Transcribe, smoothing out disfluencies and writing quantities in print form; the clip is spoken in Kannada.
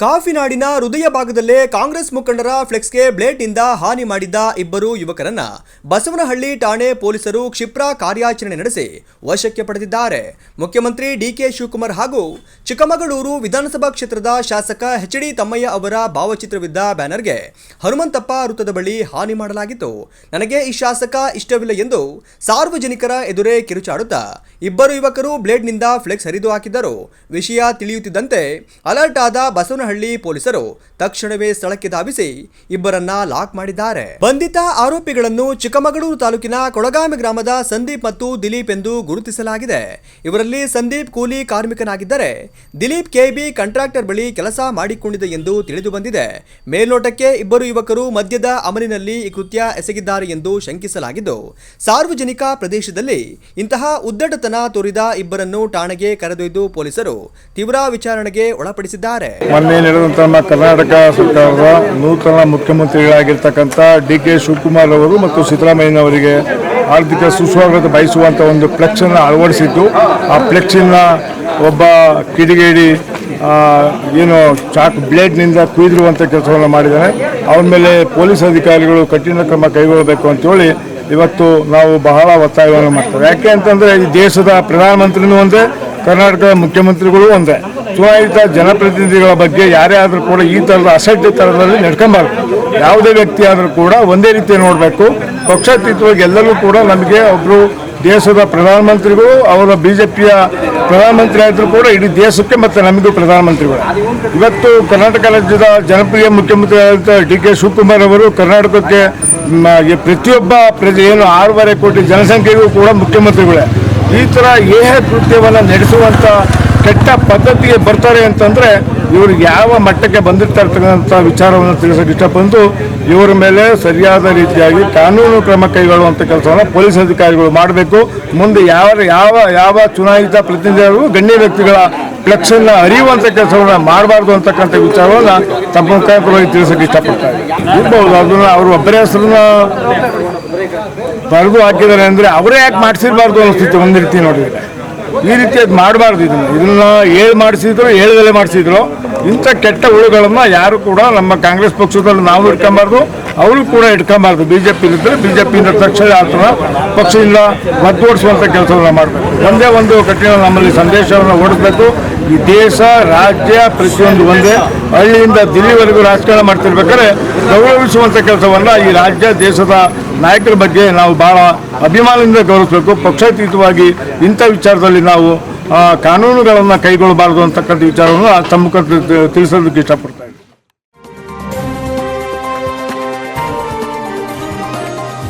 ಕಾಫಿನಾಡಿನ ಹೃದಯ ಭಾಗದಲ್ಲೇ ಕಾಂಗ್ರೆಸ್ ಮುಖಂಡರ ಫ್ಲೆಕ್ಸ್ಗೆ ಬ್ಲೇಡ್ನಿಂದ ಹಾನಿ ಮಾಡಿದ್ದ ಇಬ್ಬರು ಯುವಕರನ್ನ ಬಸವನಹಳ್ಳಿ ಠಾಣೆ ಪೊಲೀಸರು ಕ್ಷಿಪ್ರ ಕಾರ್ಯಾಚರಣೆ ನಡೆಸಿ ವಶಕ್ಕೆ ಪಡೆದಿದ್ದಾರೆ. ಮುಖ್ಯಮಂತ್ರಿ ಡಿಕೆ ಶಿವಕುಮಾರ್ ಹಾಗೂ ಚಿಕ್ಕಮಗಳೂರು ವಿಧಾನಸಭಾ ಕ್ಷೇತ್ರದ ಶಾಸಕ ಎಚ್.ಡಿ. ತಮ್ಮಯ್ಯ ಅವರ ಭಾವಚಿತ್ರವಿದ್ದ ಬ್ಯಾನರ್ಗೆ ಹನುಮಂತಪ್ಪ ವೃತ್ತದ ಬಳಿ ಹಾನಿ ಮಾಡಲಾಗಿತ್ತು. ನನಗೆ ಈ ಶಾಸಕ ಇಷ್ಟವಿಲ್ಲ ಎಂದು ಸಾರ್ವಜನಿಕರ ಎದುರೇ ಕಿರುಚಾಡುತ್ತಾ ಇಬ್ಬರು ಯುವಕರು ಬ್ಲೇಡ್ನಿಂದ ಫ್ಲೆಕ್ಸ್ ಹರಿದು ಹಾಕಿದ್ದರು. ವಿಷಯ ತಿಳಿಯುತ್ತಿದ್ದಂತೆ ಅಲರ್ಟ್ ಆದ ಬಸವನಹಳ್ಳಿ ಪೊಲೀಸರು ತಕ್ಷಣವೇ ಸ್ಥಳಕ್ಕೆ ಧಾವಿಸಿ ಇಬ್ಬರನ್ನ ಲಾಕ್ ಮಾಡಿದ್ದಾರೆ. ಬಂಧಿತ ಆರೋಪಿಗಳನ್ನು ಚಿಕ್ಕಮಗಳೂರು ತಾಲೂಕಿನ ಕೊಳಗಾಮೆ ಗ್ರಾಮದ ಸಂದೀಪ್ ಮತ್ತು ದಿಲೀಪ್ ಎಂದು ಗುರುತಿಸಲಾಗಿದೆ. ಇವರಲ್ಲಿ ಸಂದೀಪ್ ಕೂಲಿ ಕಾರ್ಮಿಕನಾಗಿದ್ದರೆ ದಿಲೀಪ್ ಕೆಬಿ ಕಾಂಟ್ರಾಕ್ಟರ್ ಬಳಿ ಕೆಲಸ ಮಾಡಿಕೊಂಡಿದೆ ಎಂದು ತಿಳಿದು ಬಂದಿದೆ. ಮೇಲ್ನೋಟಕ್ಕೆ ಇಬ್ಬರು ಯುವಕರು ಮದ್ಯದ ಅಮಲಿನಲ್ಲಿ ಈ ಕೃತ್ಯ ಎಸಗಿದ್ದಾರೆ ಎಂದು ಶಂಕಿಸಲಾಗಿದ್ದು, ಸಾರ್ವಜನಿಕ ಪ್ರದೇಶದಲ್ಲಿ ಇಂತಹ ಉದ್ದಟತನ ತೋರಿದ ಇಬ್ಬರನ್ನು ಠಾಣೆಗೆ ಕರೆದೊಯ್ದು ಪೊಲೀಸರು ತೀವ್ರ ವಿಚಾರಣೆಗೆ ಒಳಪಡಿಸಿದ್ದಾರೆ. ಮೊನ್ನೆ ನಡೆದಂತಹ ನಮ್ಮ ಕರ್ನಾಟಕ ಸರ್ಕಾರದ ನೂತನ ಮುಖ್ಯಮಂತ್ರಿಗಳಾಗಿರ್ತಕ್ಕಂಥ ಡಿ.ಕೆ. ಶಿವಕುಮಾರ್ ಅವರು ಮತ್ತು ಸಿದ್ದರಾಮಯ್ಯನವರಿಗೆ ಆರ್ಥಿಕ ಸುಸ್ವಾಗತ ಬಯಸುವಂಥ ಒಂದು ಫ್ಲೆಕ್ಸ್ ಅನ್ನು ಅಳವಡಿಸಿದ್ದು, ಆ ಫ್ಲೆಕ್ಸಿನ ಒಬ್ಬ ಕಿಡಿಗೇಡಿ ಏನು ಬ್ಲೇಡ್ನಿಂದ ಕುಯ್ದಿರುವಂಥ ಕೆಲಸವನ್ನು ಮಾಡಿದ್ದಾನೆ. ಅವನ ಮೇಲೆ ಪೊಲೀಸ್ ಅಧಿಕಾರಿಗಳು ಕಠಿಣ ಕ್ರಮ ಕೈಗೊಳ್ಳಬೇಕು ಅಂತೇಳಿ ಇವತ್ತು ನಾವು ಬಹಳ ಒತ್ತಾಯವನ್ನು ಮಾಡ್ತೇವೆ. ಯಾಕೆ ಅಂತಂದರೆ ಈ ದೇಶದ ಪ್ರಧಾನಮಂತ್ರಿನೂ ಒಂದೇ, ಕರ್ನಾಟಕದ ಮುಖ್ಯಮಂತ್ರಿಗಳು ಒಂದೇ. ಚುನಾಯಿತ ಜನಪ್ರತಿನಿಧಿಗಳ ಬಗ್ಗೆ ಯಾರೇ ಆದರೂ ಕೂಡ ಈ ಥರದ ಅಸಡ್ಡೆ ಥರದಲ್ಲಿ ನಡ್ಕೊಂಬಾರ್ದು. ಯಾವುದೇ ವ್ಯಕ್ತಿ ಆದರೂ ಕೂಡ ಒಂದೇ ರೀತಿ ನೋಡಬೇಕು. ಪಕ್ಷಾತೀತವಾಗಿ ಎಲ್ಲರೂ ಕೂಡ ನಮಗೆ ಒಬ್ಬರು ದೇಶದ ಪ್ರಧಾನಮಂತ್ರಿಗಳು, ಅವರ BJPಯ ಪ್ರಧಾನಮಂತ್ರಿ ಆದರೂ ಕೂಡ ಇಡೀ ದೇಶಕ್ಕೆ ಮತ್ತು ನಮಗೂ ಪ್ರಧಾನಮಂತ್ರಿಗಳು. ಇವತ್ತು ಕರ್ನಾಟಕ ರಾಜ್ಯದ ಜನಪ್ರಿಯ ಮುಖ್ಯಮಂತ್ರಿ ಆದಂಥ ಡಿ.ಕೆ. ಶಿವಕುಮಾರ್ ಅವರು ಕರ್ನಾಟಕಕ್ಕೆ ಪ್ರತಿಯೊಬ್ಬ ಪ್ರಜೆ ಏನು 6.5 ಕೋಟಿ ಜನಸಂಖ್ಯೆಗೂ ಕೂಡ ಮುಖ್ಯಮಂತ್ರಿಗಳೇ. ಈ ಥರ ಕೃತ್ಯವನ್ನು ನಡೆಸುವಂಥ ಕೆಟ್ಟ ಪದ್ಧತಿಗೆ ಬರ್ತಾರೆ ಅಂತಂದರೆ ಇವರು ಯಾವ ಮಟ್ಟಕ್ಕೆ ಬಂದಿರ್ತಾರತಕ್ಕಂಥ ವಿಚಾರವನ್ನು ತಿಳಿಸೋಕೆ ಇಷ್ಟಪಟ್ಟು ಇವರ ಮೇಲೆ ಸರಿಯಾದ ರೀತಿಯಾಗಿ ಕಾನೂನು ಕ್ರಮ ಕೈಗೊಳ್ಳುವಂಥ ಕೆಲಸವನ್ನು ಪೊಲೀಸ್ ಅಧಿಕಾರಿಗಳು ಮಾಡಬೇಕು. ಮುಂದೆ ಯಾವ ಚುನಾಯಿತ ಪ್ರತಿನಿಧಿಗಳು ಗಣ್ಯ ವ್ಯಕ್ತಿಗಳ ಫ್ಲೆಕ್ಸನ್ನು ಅರಿಯುವಂಥ ಕೆಲಸವನ್ನು ಮಾಡಬಾರ್ದು ಅಂತಕ್ಕಂಥ ವಿಚಾರವನ್ನು ತಮ್ಮ ಮುಖಾಂತರವಾಗಿ ತಿಳಿಸೋಕೆ ಇಷ್ಟಪಡ್ತಾರೆ. ಇರ್ಬೋದು, ಅದನ್ನು ಅವರು ಒಬ್ಬರೇ ಹೆಸರನ್ನ ಬರೆದು ಹಾಕಿದ್ದಾರೆ ಅಂದರೆ ಅವರೇ ಯಾಕೆ ಮಾಡಿಸಿರಬಾರ್ದು ಅನಿಸ್ತಿತ್ತು ಒಂದು ರೀತಿ ನೋಡಿದರೆ. ಈ ರೀತಿ ಅದು ಮಾಡಬಾರ್ದು. ಇದನ್ನು ಹೇಳ್ದಲ್ಲೇ ಮಾಡಿಸಿದ್ರು. ಇಂಥ ಕೆಟ್ಟ ಹುಳುಗಳನ್ನು ಯಾರು ಕೂಡ ನಮ್ಮ ಕಾಂಗ್ರೆಸ್ ಪಕ್ಷದಲ್ಲಿ ನಾವು ಇಟ್ಕೊಬಾರ್ದು, ಅವರು ಕೂಡ ಇಟ್ಕೊಬಾರ್ದು. BJP ತಕ್ಷಣ ಆತನ ಪಕ್ಷದಿಂದ ಒದ್ದೋಡಿಸುವಂಥ ಕೆಲಸವನ್ನು ಮಾಡಬೇಕು. ಒಂದೇ ಒಂದು ಕಠಿಣ ನಮ್ಮಲ್ಲಿ ಸಂದೇಶವನ್ನು ಓಡಿಸಬೇಕು. ಈ ದೇಶ ರಾಜ್ಯ ಪ್ರತಿಯೊಂದು ಒಂದೇ. ಹಳ್ಳಿಯಿಂದ ದಿಲ್ಲಿವರೆಗೂ ರಾಜಕಾರಣ ಮಾಡ್ತಿರ್ಬೇಕಾದ್ರೆ ಗೌರವಿಸುವಂಥ ಕೆಲಸವನ್ನು ಈ ರಾಜ್ಯ ದೇಶದ ನಾಯಕರ ಬಗ್ಗೆ ನಾವು ಭಾಳ ಅಭಿಮಾನದಿಂದ ಗೌರವಿಸಬೇಕು. ಪಕ್ಷಾತೀತವಾಗಿ ಇಂಥ ವಿಚಾರದಲ್ಲಿ ನಾವು ಕಾನೂನುಗಳನ್ನು ಕೈಗೊಳ್ಳಬಾರದು ಅಂತಕ್ಕಂಥ ವಿಚಾರವನ್ನು ತಮ್ಮ ತಿಳಿಸೋದಕ್ಕೆ ಇಷ್ಟಪಡ್ತಾ ಇದ್ದೀವಿ.